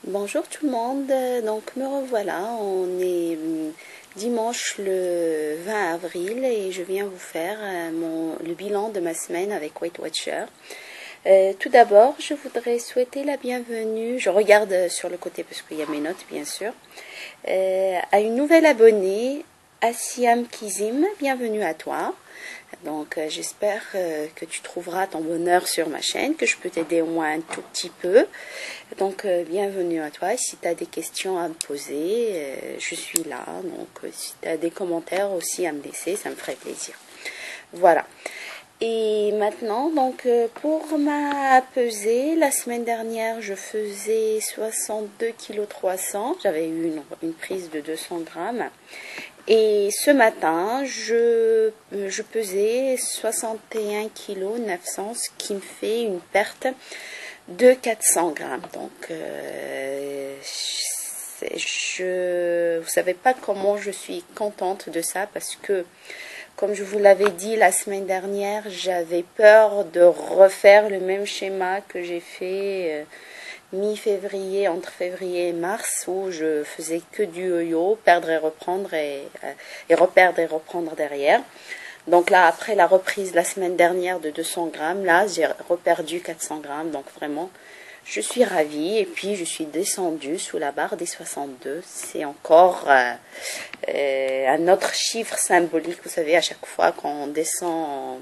Bonjour tout le monde, donc me revoilà, on est dimanche le 20 avril et je viens vous faire le bilan de ma semaine avec Weight Watcher. Tout d'abord, je voudrais souhaiter la bienvenue, je regarde sur le côté parce qu'il y a mes notes bien sûr, à une nouvelle abonnée, Asiam Kizim, bienvenue à toi. Donc j'espère que tu trouveras ton bonheur sur ma chaîne, que je peux t'aider au moins un tout petit peu. Donc bienvenue à toi. Si tu as des questions à me poser, je suis là. Donc si tu as des commentaires aussi à me laisser, ça me ferait plaisir. Voilà. Et maintenant, donc pour ma pesée, la semaine dernière, je faisais 62,3 kg. J'avais eu une prise de 200 grammes. Et ce matin, je pesais 61,9 kg, ce qui me fait une perte de 400 grammes. Donc, vous savez pas comment je suis contente de ça parce que, comme je vous l'avais dit la semaine dernière, j'avais peur de refaire le même schéma que j'ai fait mi-février, entre février et mars, où je faisais que du yo-yo, perdre et reprendre et reperdre et reprendre derrière. Donc là, après la reprise la semaine dernière de 200 grammes, là, j'ai reperdu 400 grammes. Donc vraiment, je suis ravie. Et puis, je suis descendue sous la barre des 62. C'est encore un autre chiffre symbolique. Vous savez, à chaque fois qu'on descend,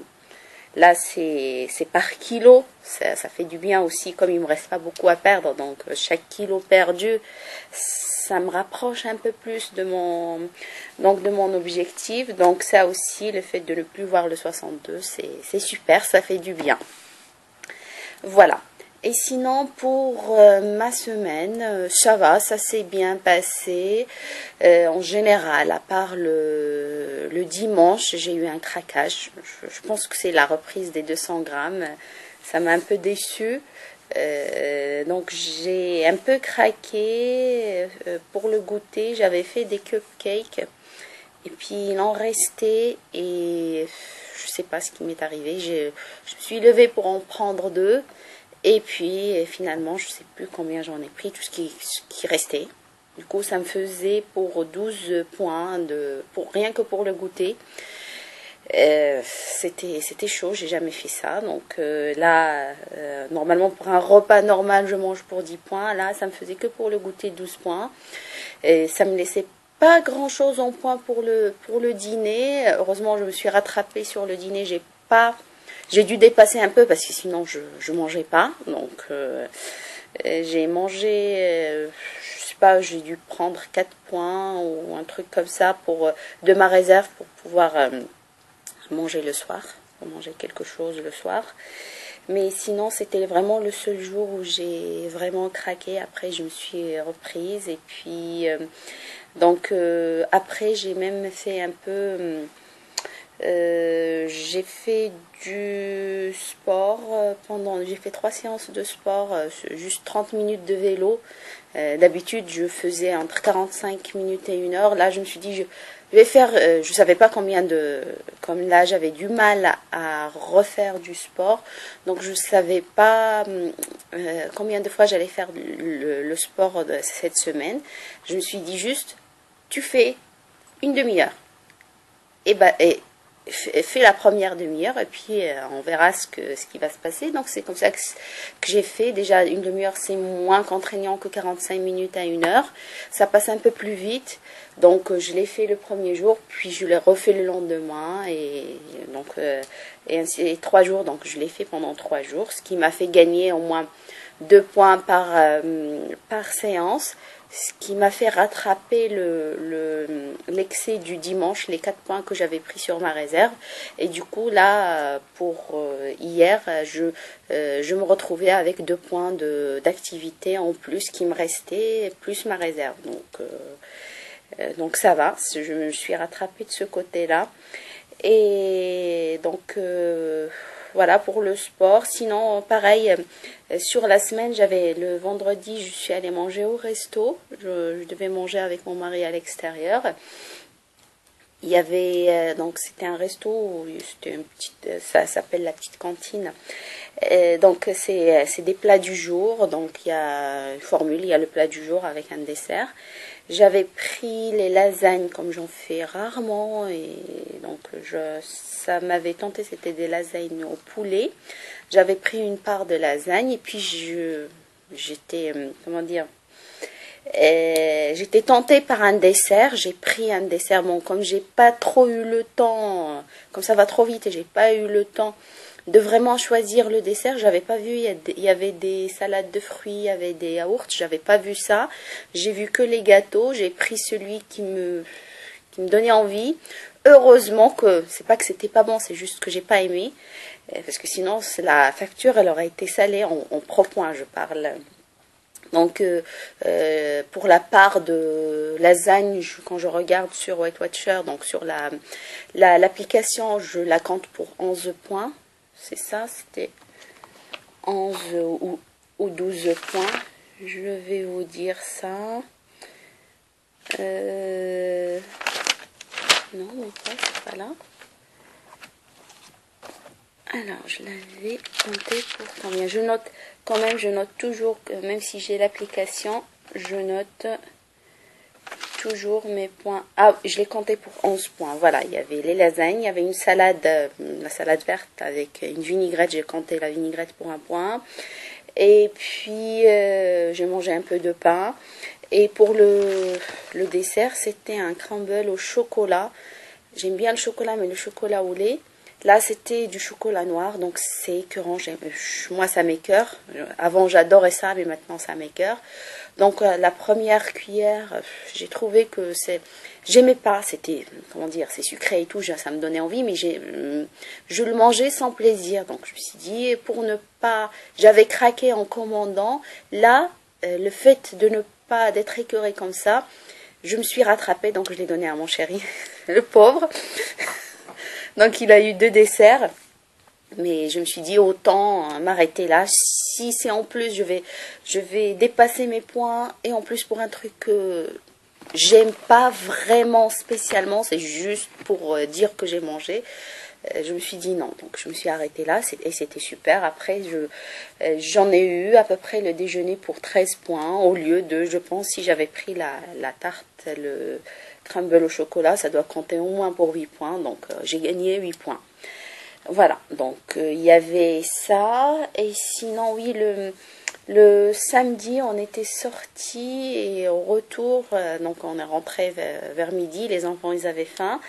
là, c'est par kilo. Ça fait du bien aussi, comme il me reste pas beaucoup à perdre. Donc, chaque kilo perdu, ça me rapproche un peu plus de mon objectif. Donc, ça aussi, le fait de ne plus voir le 62, c'est super, ça fait du bien. Voilà. Et sinon, pour ma semaine, ça va, ça s'est bien passé. En général, à part le dimanche, j'ai eu un craquage. Je pense que c'est la reprise des 200 grammes. Ça m'a un peu déçue. Donc, j'ai un peu craqué pour le goûter. J'avais fait des cupcakes. Et puis, il en restait. Et je ne sais pas ce qui m'est arrivé. Je me suis levée pour en prendre deux. Et puis finalement, je ne sais plus combien j'en ai pris, tout ce qui restait. Du coup, ça me faisait pour 12 points, rien que pour le goûter. C'était chaud, j'ai jamais fait ça. Donc là, normalement pour un repas normal, je mange pour 10 points. Là, ça me faisait que pour le goûter 12 points. Et ça me laissait pas grand chose en points pour le dîner. Heureusement, je me suis rattrapée sur le dîner. J'ai dû dépasser un peu parce que sinon je mangeais pas. Donc j'ai mangé, je sais pas, j'ai dû prendre 4 points ou un truc comme ça de ma réserve pour pouvoir manger le soir, pour manger quelque chose le soir. Mais sinon, c'était vraiment le seul jour où j'ai vraiment craqué. Après, je me suis reprise. Et puis, donc, après, j'ai même fait un peu... j'ai fait du sport j'ai fait 3 séances de sport, juste 30 minutes de vélo. D'habitude, je faisais entre 45 minutes et 1 heure. Là, je me suis dit, je vais faire, je savais pas comme là, j'avais du mal à refaire du sport. Donc, je savais pas combien de fois j'allais faire le sport de cette semaine. Je me suis dit juste, tu fais une demi-heure. Et fais la première demi-heure et puis on verra ce qui va se passer. Donc c'est comme ça que j'ai fait. Déjà une demi-heure c'est moins contraignant que 45 minutes à 1 heure. Ça passe un peu plus vite. Donc je l'ai fait le premier jour, puis je l'ai refait le lendemain et donc et ainsi et 3 jours. Donc je l'ai fait pendant 3 jours, ce qui m'a fait gagner au moins 2 points par séance, ce qui m'a fait rattraper l'excès du dimanche, les 4 points que j'avais pris sur ma réserve. Et du coup, là, pour hier, je me retrouvais avec 2 points d'activité en plus qui me restaient, plus ma réserve. Donc ça va, je me suis rattrapée de ce côté-là. Et donc voilà pour le sport. Sinon, pareil, sur la semaine, le vendredi, je suis allée manger au resto. Je devais manger avec mon mari à l'extérieur. Il y avait, donc c'était un resto, c'était une petite, ça s'appelle la petite cantine. Donc c'est des plats du jour, donc il y a une formule, il y a le plat du jour avec un dessert. J'avais pris les lasagnes comme j'en fais rarement et donc ça m'avait tenté, c'était des lasagnes au poulet. J'avais pris une part de lasagne et puis j'étais, comment dire, j'étais tentée par un dessert. J'ai pris un dessert. Bon, comme j'ai pas trop eu le temps, comme ça va trop vite et j'ai pas eu le temps de vraiment choisir le dessert, j'avais pas vu. Il y avait des salades de fruits, il y avait des yaourts. J'avais pas vu ça. J'ai vu que les gâteaux. J'ai pris celui qui me donnait envie. Heureusement que c'est pas que c'était pas bon, c'est juste que j'ai pas aimé, parce que sinon la facture elle aurait été salée en pro-point, je parle. Donc, pour la part de lasagne, quand je regarde sur Weight Watcher, donc sur l'application, je la compte pour 11 points. C'est ça, c'était 11 ou 12 points. Je vais vous dire ça. Non, mais pas, c'est pas là. Alors, je l'avais compté pour combien? Je note quand même, je note toujours, même si j'ai l'application, je note toujours mes points. Ah, je l'ai compté pour 11 points. Voilà, il y avait les lasagnes, il y avait une salade, la salade verte avec une vinaigrette. J'ai compté la vinaigrette pour 1 point. Et puis, j'ai mangé un peu de pain. Et pour le dessert, c'était un crumble au chocolat. J'aime bien le chocolat, mais le chocolat au lait. Là, c'était du chocolat noir, donc c'est écœurant. Moi, ça m'écœure. Avant, j'adorais ça, mais maintenant, ça m'écœure. Donc, la première cuillère, j'ai trouvé que j'aimais pas. C'était, comment dire, c'est sucré et tout, ça me donnait envie, mais je le mangeais sans plaisir. Donc, je me suis dit, pour ne pas, j'avais craqué en commandant. Là, le fait de ne pas d'être écœurée comme ça, je me suis rattrapée, donc je l'ai donné à mon chéri, le pauvre. Donc il a eu 2 desserts, mais je me suis dit autant m'arrêter là. Si c'est en plus, je vais dépasser mes points et en plus pour un truc que j'aime pas vraiment spécialement, c'est juste pour dire que j'ai mangé. Je me suis dit non, donc je me suis arrêtée là et c'était super. Après, j'en ai eu à peu près le déjeuner pour 13 points au lieu de, je pense, si j'avais pris la tarte, le crumble au chocolat, ça doit compter au moins pour 8 points, donc j'ai gagné 8 points. Voilà, donc il y avait ça, et sinon oui, le samedi, on était sortis et au retour, donc on est rentré vers midi, les enfants ils avaient faim.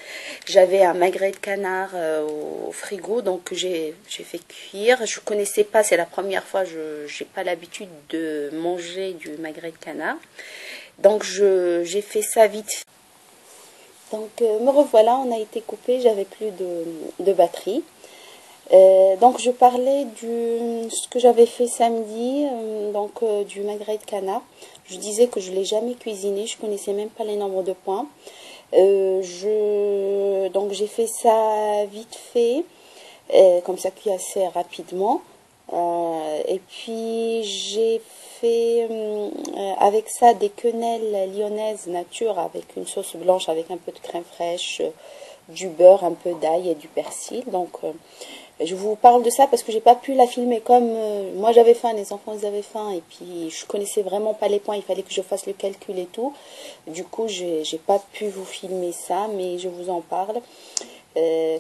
J'avais un magret de canard au frigo, donc j'ai fait cuire. Je connaissais pas, c'est la première fois, je n'ai pas l'habitude de manger du magret de canard. Donc j'ai fait ça vite. Donc me revoilà, on a été coupé, j'avais plus de batterie. Donc je parlais ce que j'avais fait samedi, du magret de canard. Je disais que je ne l'ai jamais cuisiné, je connaissais même pas les nombres de points. Donc j'ai fait ça vite fait, comme ça cuit assez rapidement. Et puis j'ai fait avec ça des quenelles lyonnaises nature avec une sauce blanche avec un peu de crème fraîche, du beurre, un peu d'ail et du persil. Donc je vous parle de ça parce que j'ai pas pu la filmer comme moi j'avais faim, les enfants ils avaient faim et puis je connaissais vraiment pas les points, il fallait que je fasse le calcul et tout. Du coup j'ai pas pu vous filmer ça, mais je vous en parle.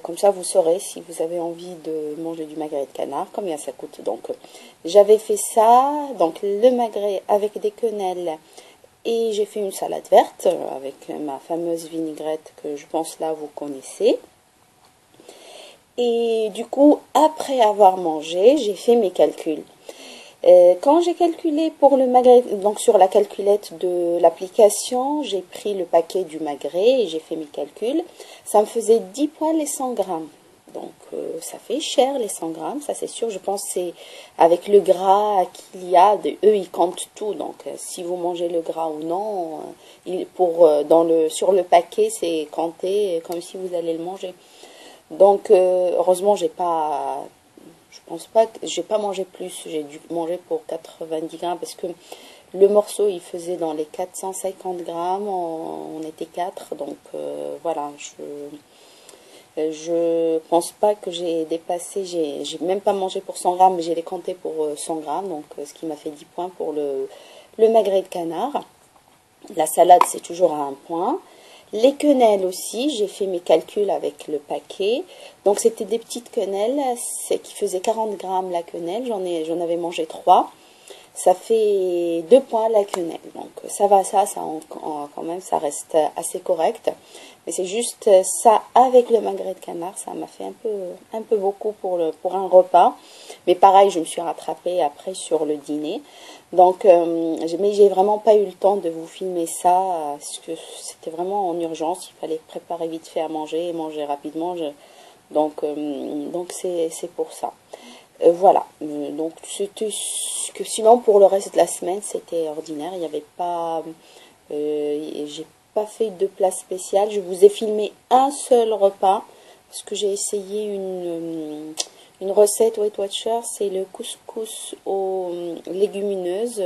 Comme ça vous saurez si vous avez envie de manger du magret de canard, combien ça coûte. Donc j'avais fait ça, donc le magret avec des quenelles et j'ai fait une salade verte avec ma fameuse vinaigrette que je pense là vous connaissez. Et du coup, après avoir mangé, j'ai fait mes calculs. Quand j'ai calculé pour le magret, donc sur la calculette de l'application, j'ai pris le paquet du magret et j'ai fait mes calculs. Ça me faisait 10 poils les 100 grammes. Donc ça fait cher les 100 grammes, ça c'est sûr. Je pense que c'est avec le gras qu'il y a, eux ils comptent tout. Donc si vous mangez le gras ou non, sur le paquet c'est compté comme si vous allez le manger. Donc heureusement je pense pas que j'ai pas mangé plus. J'ai dû manger pour 90 grammes parce que le morceau il faisait dans les 450 grammes. On était 4, donc voilà. Je pense pas que j'ai dépassé. J'ai même pas mangé pour 100 grammes, mais j'ai les compté pour 100 grammes, donc ce qui m'a fait 10 points pour le magret de canard. La salade c'est toujours à 1 point. Les quenelles aussi, j'ai fait mes calculs avec le paquet. Donc c'était des petites quenelles, c'est qui faisaient 40 grammes la quenelle. J'en avais mangé 3. Ça fait 2 points la quenelle. Donc ça va, quand même, ça reste assez correct. Mais c'est juste ça avec le magret de canard, ça m'a fait un peu beaucoup pour un repas. Mais pareil, je me suis rattrapée après sur le dîner. Donc, mais j'ai vraiment pas eu le temps de vous filmer ça, parce que c'était vraiment en urgence. Il fallait préparer vite fait à manger et manger rapidement. Donc c'est pour ça. Voilà. Donc c'était que sinon pour le reste de la semaine c'était ordinaire. Il n'y avait pas, j'ai pas fait de plat spécial. Je vous ai filmé un seul repas parce que j'ai essayé une recette Weight Watcher, c'est le couscous aux légumineuses.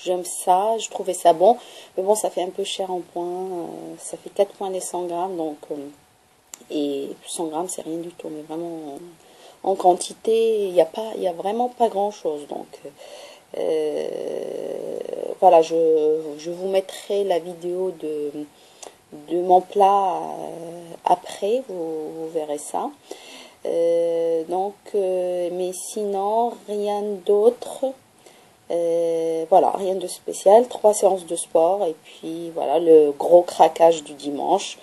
J'aime ça, je trouvais ça bon. Mais bon, ça fait un peu cher en points. Ça fait 4 points les 100 grammes. Donc, et 100 grammes, c'est rien du tout. Mais vraiment, en quantité, il y a vraiment pas grand-chose. Donc, voilà, je vous mettrai la vidéo de mon plat après. Vous verrez ça. Mais sinon rien d'autre, voilà, rien de spécial. 3 séances de sport et puis voilà le gros craquage du dimanche,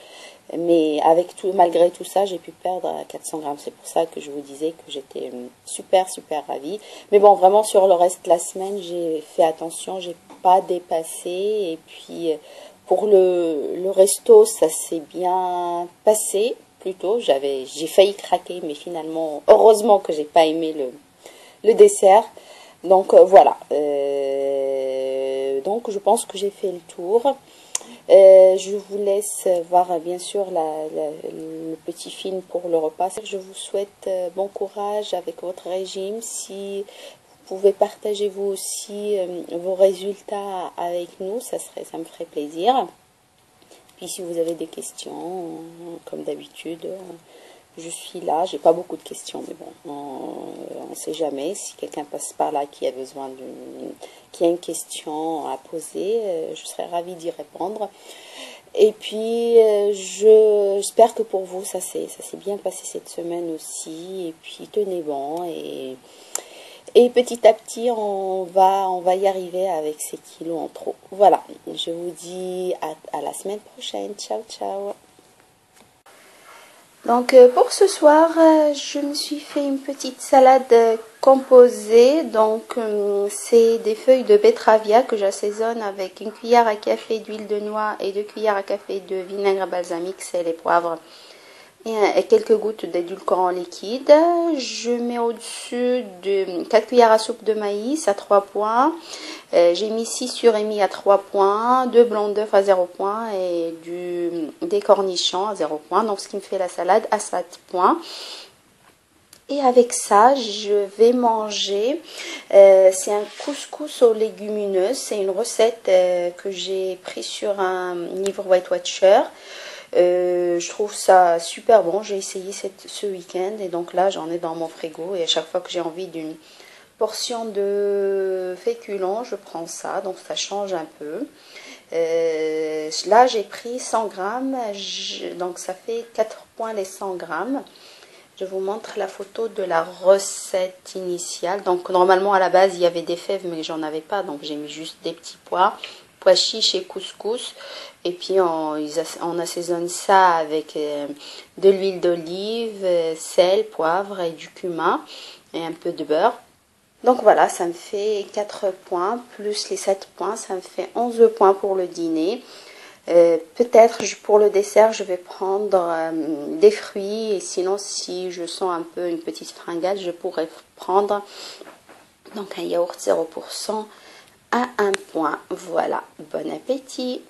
mais avec tout, malgré tout ça, j'ai pu perdre 400 grammes. C'est pour ça que je vous disais que j'étais super ravie. Mais bon, vraiment sur le reste de la semaine, j'ai fait attention, j'ai pas dépassé. Et puis pour le resto, ça s'est bien passé. Plutôt, j'ai failli craquer, mais finalement, heureusement que j'ai pas aimé le dessert. Donc voilà. Donc je pense que j'ai fait le tour. Je vous laisse voir bien sûr le petit film pour le repas. Je vous souhaite bon courage avec votre régime. Si vous pouvez partager vous aussi vos résultats avec nous, ça me ferait plaisir. Puis si vous avez des questions, comme d'habitude, je suis là. J'ai pas beaucoup de questions, mais bon, on ne sait jamais. Si quelqu'un passe par là qui a une question à poser, je serais ravie d'y répondre. Et puis, j'espère que pour vous, ça s'est bien passé cette semaine aussi. Et puis, tenez bon. Et petit à petit, on va y arriver avec ces kilos en trop. Voilà, je vous dis à la semaine prochaine. Ciao, ciao. Donc pour ce soir, je me suis fait une petite salade composée. Donc c'est des feuilles de bettravia que j'assaisonne avec une cuillère à café d'huile de noix et 2 cuillères à café de vinaigre balsamique, sel et poivre. Et quelques gouttes d'édulcorant liquide. Je mets au-dessus de 4 cuillères à soupe de maïs à 3 points. J'ai mis 6 surimi à 3 points, 2 blancs d'œufs à 0 points et des cornichons à 0 points. Donc ce qui me fait la salade à 7 points. Et avec ça, je vais manger, c'est un couscous aux légumineuses. C'est une recette que j'ai prise sur un livre Weight Watcher. Je trouve ça super bon. J'ai essayé ce week-end et donc là j'en ai dans mon frigo et à chaque fois que j'ai envie d'une portion de féculents, je prends ça, donc ça change un peu. Là j'ai pris 100 grammes, donc ça fait 4 points les 100 grammes. Je vous montre la photo de la recette initiale. Donc normalement à la base il y avait des fèves mais j'en avais pas, donc j'ai mis juste des petits pois chiches et couscous. Et puis on assaisonne ça avec de l'huile d'olive, sel, poivre et du cumin et un peu de beurre. Donc voilà, ça me fait 4 points plus les 7 points, ça me fait 11 points pour le dîner. Peut-être pour le dessert, je vais prendre des fruits et sinon si je sens un peu une petite fringale, je pourrais prendre donc un yaourt 0% à 1 point. Voilà, bon appétit!